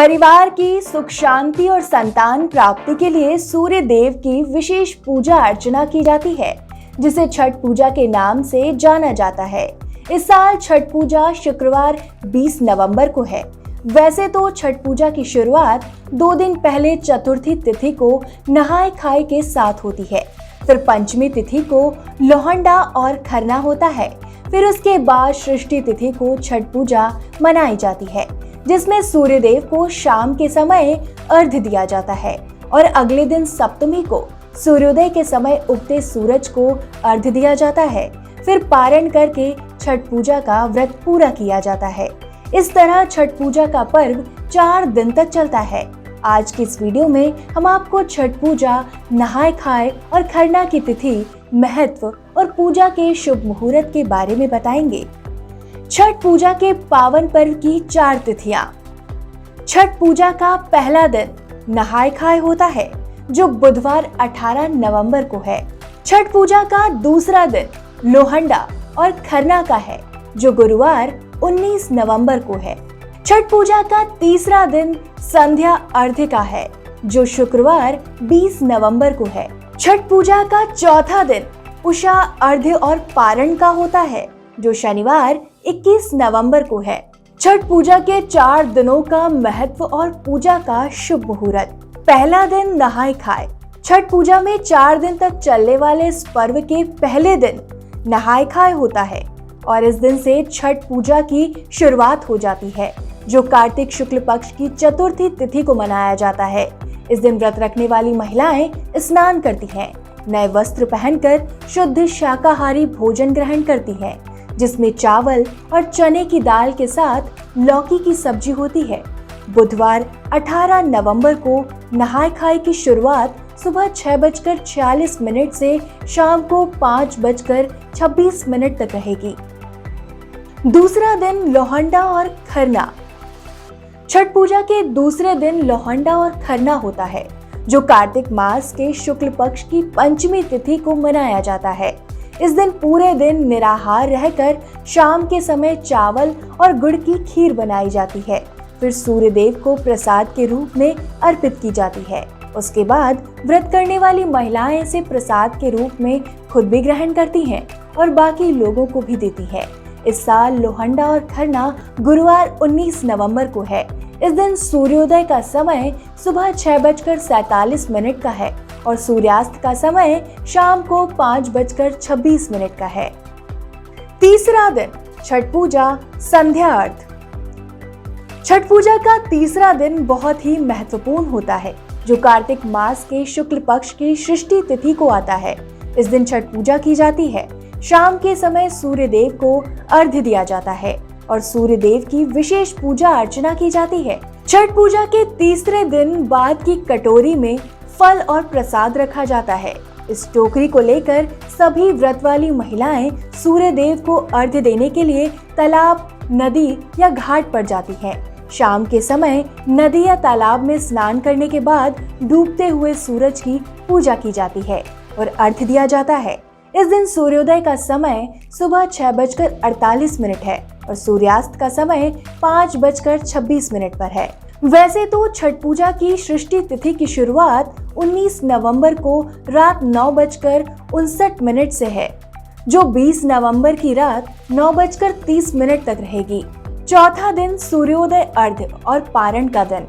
परिवार की सुख शांति और संतान प्राप्ति के लिए सूर्य देव की विशेष पूजा अर्चना की जाती है, जिसे छठ पूजा के नाम से जाना जाता है। इस साल छठ पूजा शुक्रवार 20 नवंबर को है। वैसे तो छठ पूजा की शुरुआत 2 दिन पहले चतुर्थी तिथि को नहाय खाए के साथ होती है। फिर पंचमी तिथि को लोहंडा और खरना होता है। फिर उसके बाद षष्ठी तिथि को छठ पूजा मनाई जाती है, जिसमें सूर्य देव को शाम के समय अर्घ्य दिया जाता है और अगले दिन सप्तमी को सूर्योदय के समय उगते सूरज को अर्घ्य दिया जाता है। फिर पारण करके छठ पूजा का व्रत पूरा किया जाता है। इस तरह छठ पूजा का पर्व 4 दिन तक चलता है। आज की इस वीडियो में हम आपको छठ पूजा, नहाय खाए और खरना की तिथि, महत्व और पूजा के शुभ मुहूर्त के बारे में बताएंगे। छठ पूजा के पावन पर्व की 4 तिथियां। छठ पूजा का पहला दिन नहाय खाए होता है, जो बुधवार 18 नवंबर को है। छठ पूजा का दूसरा दिन लोहंडा और खरना का है, जो गुरुवार 19 नवंबर को है। छठ पूजा का तीसरा दिन संध्या अर्घ्य का है, जो शुक्रवार 20 नवंबर को है। छठ पूजा का चौथा दिन उषा अर्घ्य और पारण का होता है, जो शनिवार 21 नवंबर को है। छठ पूजा के 4 दिनों का महत्व और पूजा का शुभ मुहूर्त। पहला दिन नहाय खाए। छठ पूजा में 4 दिन तक चलने वाले इस पर्व के पहले दिन नहाय खाए होता है और इस दिन से छठ पूजा की शुरुआत हो जाती है, जो कार्तिक शुक्ल पक्ष की चतुर्थी तिथि को मनाया जाता है। इस दिन व्रत रखने वाली महिलाएं स्नान करती हैं, नए वस्त्र पहनकर शुद्ध शाकाहारी भोजन ग्रहण करती हैं, जिसमें चावल और चने की दाल के साथ लौकी की सब्जी होती है। बुधवार 18 नवंबर को नहाय खाए की शुरुआत सुबह 6:46 से शाम को 5:26 तक रहेगी। दूसरा दिन लोहंडा और खरना। छठ पूजा के दूसरे दिन लोहंडा और खरना होता है, जो कार्तिक मास के शुक्ल पक्ष की पंचमी तिथि को मनाया जाता है। इस दिन पूरे दिन निराहार रहकर शाम के समय चावल और गुड़ की खीर बनाई जाती है। फिर सूर्य देव को प्रसाद के रूप में अर्पित की जाती है। उसके बाद व्रत करने वाली महिलाएं इसे प्रसाद के रूप में खुद भी ग्रहण करती हैं और बाकी लोगों को भी देती हैं। इस साल लोहंडा और खरना गुरुवार 19 नवंबर को है। इस दिन सूर्योदय का समय सुबह 6:47 का है और सूर्यास्त का समय शाम को 5:26 का है। तीसरा दिन छठ पूजा, संध्या अर्घ्य। छठ पूजा का तीसरा दिन बहुत ही महत्वपूर्ण होता है, जो कार्तिक मास के शुक्ल पक्ष की षष्ठी तिथि को आता है। इस दिन छठ पूजा की जाती है। शाम के समय सूर्य देव को अर्घ्य दिया जाता है और सूर्य देव की विशेष पूजा अर्चना की जाती है। छठ पूजा के तीसरे दिन बाद की कटोरी में फल और प्रसाद रखा जाता है। इस टोकरी को लेकर सभी व्रत वाली महिलाएं सूर्य देव को अर्घ्य देने के लिए तालाब, नदी या घाट पर जाती हैं। शाम के समय नदी या तालाब में स्नान करने के बाद डूबते हुए सूरज की पूजा की जाती है और अर्घ्य दिया जाता है। इस दिन सूर्योदय का समय सुबह 6:48 है और सूर्यास्त का समय 5:26 पर है। वैसे तो छठ पूजा की षष्ठी तिथि की शुरुआत 19 नवंबर को रात 9:59 से है, जो 20 नवंबर की रात 9:30 तक रहेगी। चौथा दिन सूर्योदय अर्घ्य और पारण का दिन।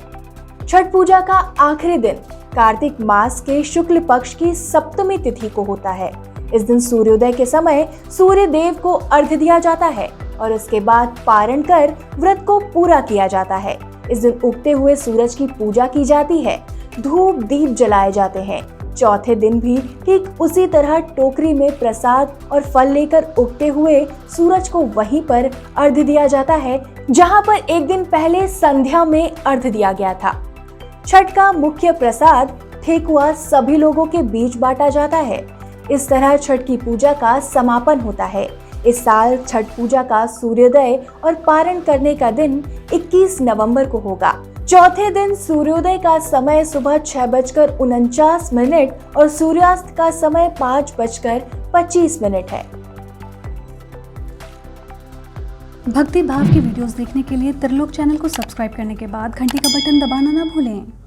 छठ पूजा का आखिरी दिन कार्तिक मास के शुक्ल पक्ष की सप्तमी तिथि को होता है। इस दिन सूर्योदय के समय सूर्य देव को अर्घ्य दिया जाता है और उसके बाद पारण कर व्रत को पूरा किया जाता है। इस दिन उगते हुए सूरज की पूजा की जाती है, धूप दीप जलाए जाते हैं। चौथे दिन भी ठीक उसी तरह टोकरी में प्रसाद और फल लेकर उगते हुए सूरज को वहीं पर अर्घ्य दिया जाता है, जहां पर एक दिन पहले संध्या में अर्घ्य दिया गया था। छठ का मुख्य प्रसाद ठेकुआ सभी लोगों के बीच बांटा जाता है। इस तरह छठ की पूजा का समापन होता है। इस साल छठ पूजा का सूर्योदय और पारण करने का दिन 21 नवंबर को होगा। चौथे दिन सूर्योदय का समय सुबह 6:49 और सूर्यास्त का समय 5:25 है। भक्ति भाव की वीडियोस देखने के लिए त्रिलोक चैनल को सब्सक्राइब करने के बाद घंटी का बटन दबाना ना भूलें।